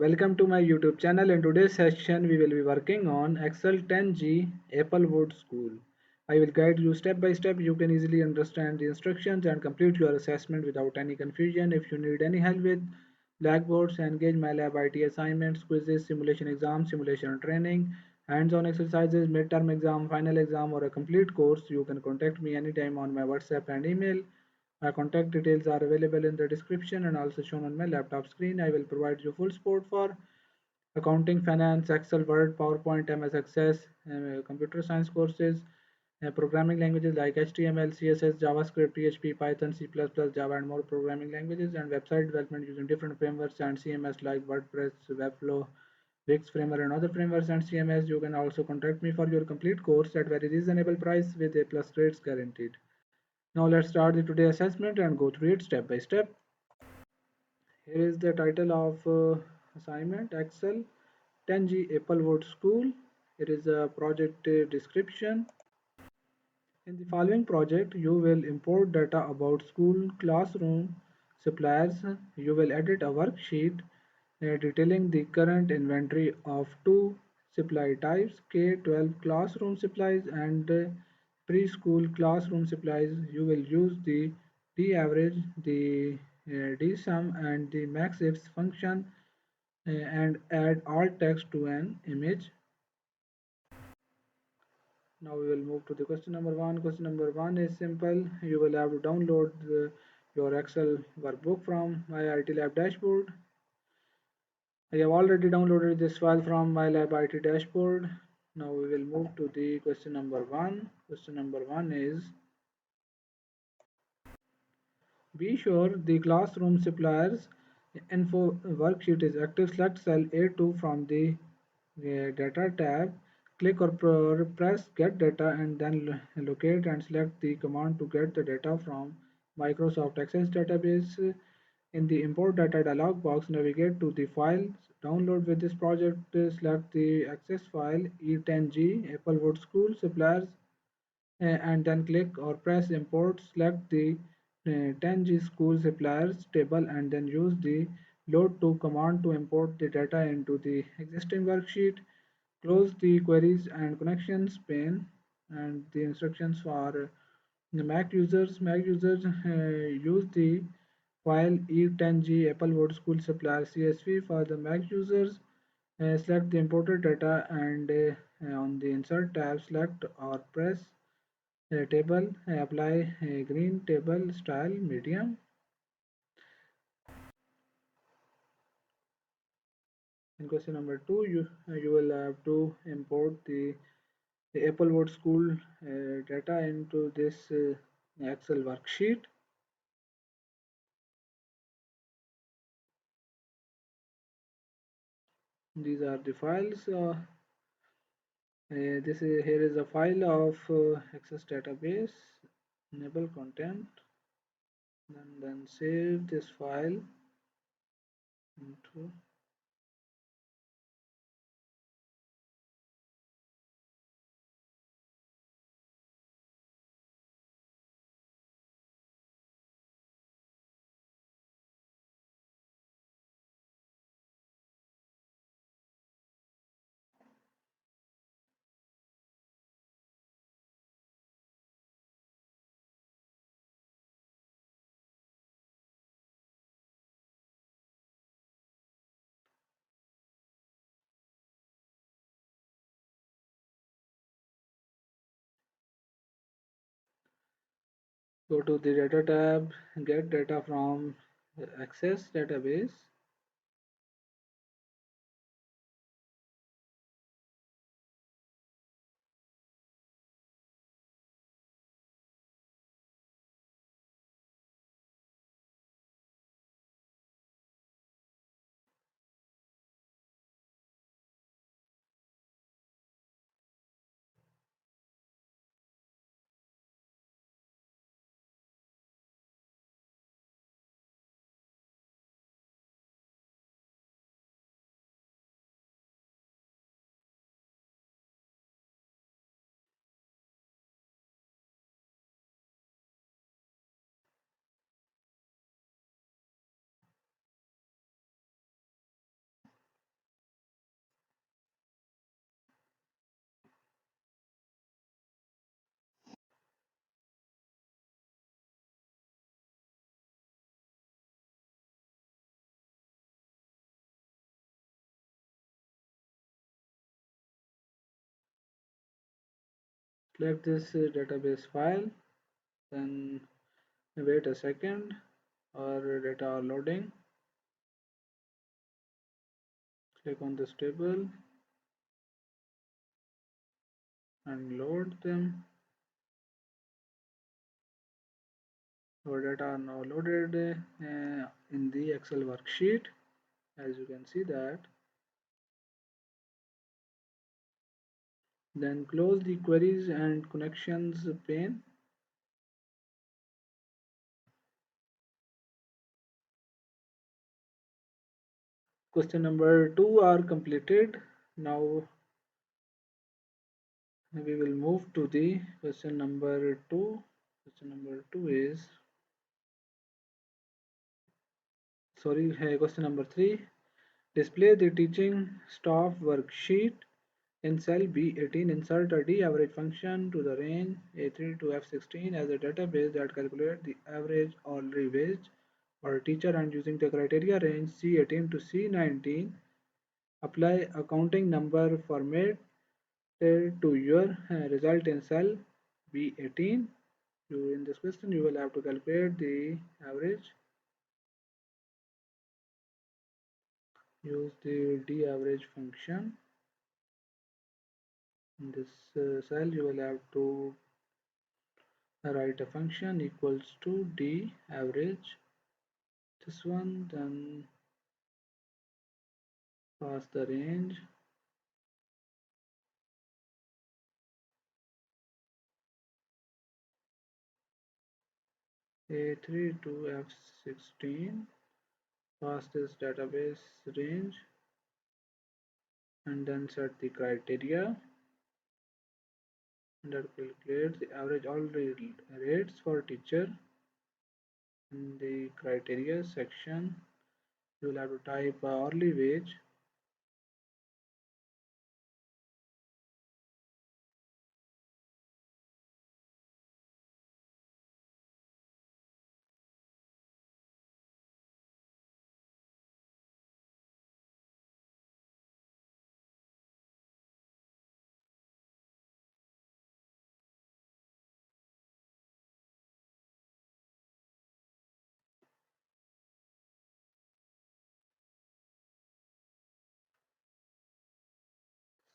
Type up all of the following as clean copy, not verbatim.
Welcome to my YouTube channel. In today's session, we will be working on Excel 10G Applewood School. I will guide you step by step. You can easily understand the instructions and complete your assessment without any confusion. If you need any help with blackboards, engage MyLab IT assignments, quizzes, simulation exams, simulation training, hands-on exercises, midterm exam, final exam, or a complete course, you can contact me anytime on my WhatsApp and email. My contact details are available in the description and also shown on my laptop screen. I will provide you full support for accounting, finance, Excel, Word, PowerPoint, MS Access, computer science courses, programming languages like HTML, CSS, JavaScript, PHP, Python, C++, Java, and more programming languages, and website development using different frameworks and CMS like WordPress, Webflow, Wix Framer, and other frameworks and CMS. You can also contact me for your complete course at very reasonable price with A+ grades guaranteed. Now let's start the today assessment and go through it step by step. Here is the title of assignment Excel 10G Applewood School. It is a project description. In the following project, you will import data about school classroom suppliers. You will edit a worksheet detailing the current inventory of two supply types, K-12 classroom supplies and preschool classroom supplies. You will use the DAVERAGE, the DSUM and the MAXIFS function and add alt text to an image. Now we will move to the question number one. Question number one is simple. You will have to download your Excel workbook from MyITLab dashboard. I have already downloaded this file from MyLab IT dashboard. Now we will move to the question number one. Question number one is, be sure the classroom suppliers info worksheet is active. Select cell A2 from the data tab. Click or press get data and then locate and select the command to get the data from Microsoft Access database. In the import data dialog box, navigate to the files. Download with this project. Select the access file E10G Applewood School suppliers and then click or press import. Select the 10G school suppliers table and then use the load to command to import the data into the existing worksheet. Close the queries and connections pane and the instructions for the Mac users. Mac users use the file E10G Applewood School Supplier CSV for the Mac users. Select the imported data and on the insert tab select or press table, apply green table style medium. In question number two, you will have to import the Applewood School data into this Excel worksheet. These are the files. Here is a file of Access database. Enable content. Then save this file into go to the data tab, get data from Access database. Select this database file, then wait a second, or data are loading. Click on this table and load them. Our data are now loaded in the Excel worksheet, as you can see that. Then close the queries and connections pane. Question number 2 are completed. Now we will move to the question number 2. Question number 2 is, question number 3. Display the teaching staff worksheet. In cell B18, insert a D-average function to the range A3 to F16 as a database that calculates the average hourly wage for a teacher, and using the criteria range C18 to C19, apply a counting number format to your result in cell B18. In this question, you will have to calculate the average. Use the D-average function. In this cell, you will have to write a function equals to D average, this one, then pass the range A3 to F16, pass this database range, and then set the criteria, and that calculates the average all rates for teacher. In the criteria section, you will have to type hourly wage.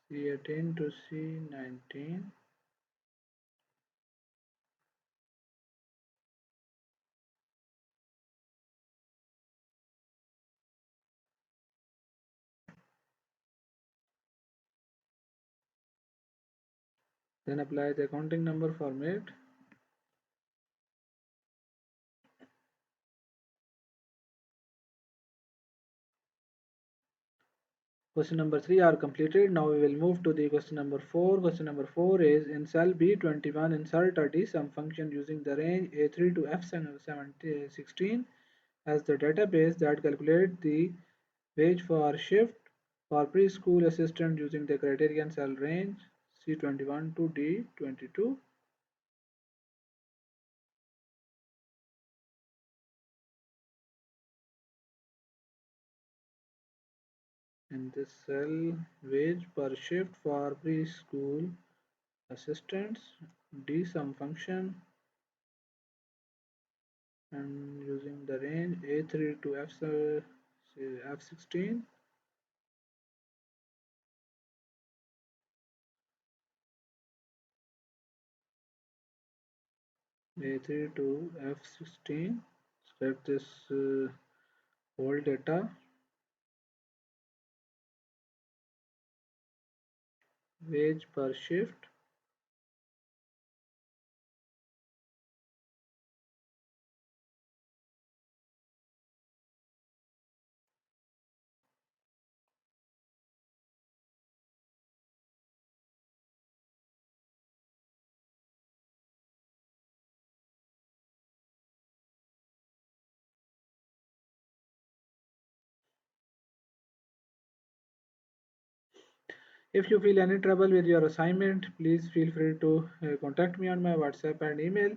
C18 to C19. Then apply the accounting number format. Question number 3 are completed. Now we will move to the question number 4. Question number 4 is, in cell B21, insert a DSUM function using the range A3 to F16 as the database that calculates the wage for shift for preschool assistant using the criterion cell range C21 to D22. In this cell, wage per shift for preschool assistants, DSUM function, and using the range A3 to F16. A3 to F16. Select this whole data, wage per shift, If you feel any trouble with your assignment, please feel free to contact me on my WhatsApp and email.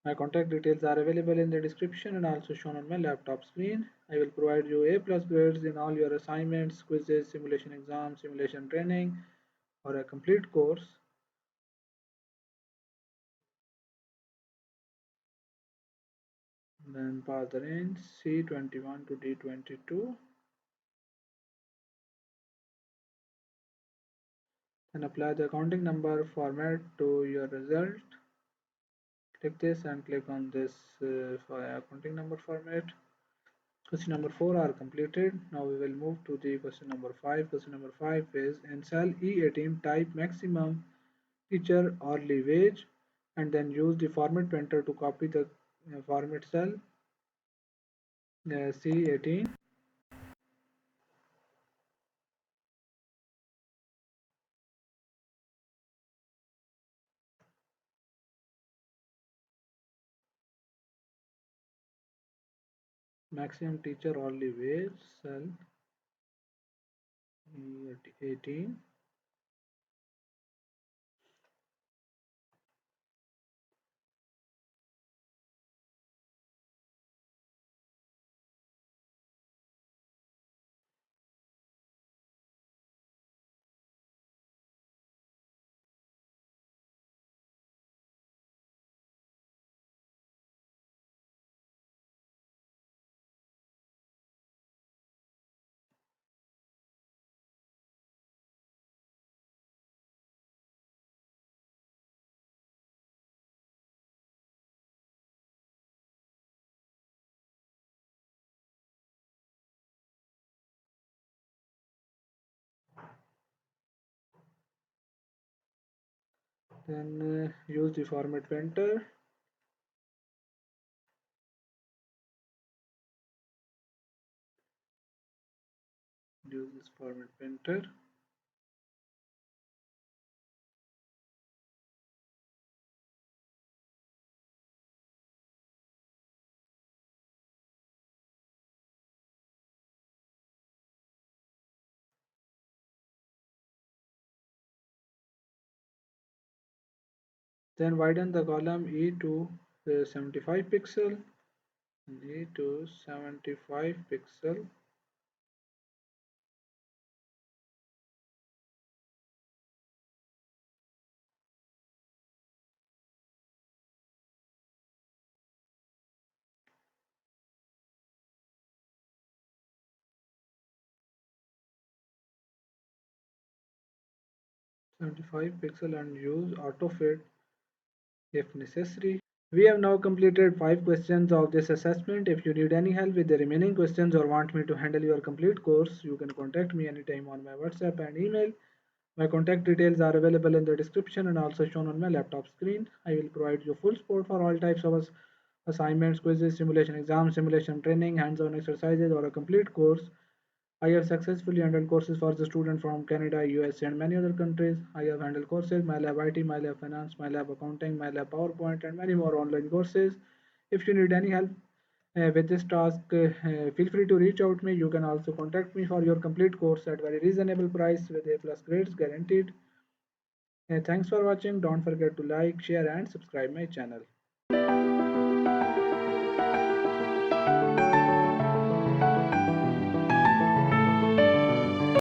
My contact details are available in the description and also shown on my laptop screen. I will provide you A+ grades in all your assignments, quizzes, simulation exams, simulation training, or a complete course. Then pass the range C21 to D22. Then apply the counting number format to your result. Click this and click on this for accounting number format. Question number 4 are completed. Now we will move to the question number 5. Question number 5 is in cell E18 type maximum teacher hourly wage and then use the format painter to copy the format cell C18. Maximum teacher hourly wage cell E18. Then use the format painter. Use this format painter. Then widen the column E to 75 pixel. E to 75 pixel. 75 pixel and use autofit if necessary. We have now completed 5 questions of this assessment. If you need any help with the remaining questions or want me to handle your complete course, you can contact me anytime on my WhatsApp and email. My contact details are available in the description and also shown on my laptop screen. I will provide you full support for all types of assignments, quizzes, simulation exams, simulation training, hands-on exercises, or a complete course. I have successfully handled courses for the students from Canada, USA, and many other countries. I have handled courses, MyLab IT, MyLab Finance, MyLab Accounting, MyLab PowerPoint, and many more online courses. If you need any help with this task, feel free to reach out to me. You can also contact me for your complete course at very reasonable price with A plus grades guaranteed. Thanks for watching. Don't forget to like, share, and subscribe my channel.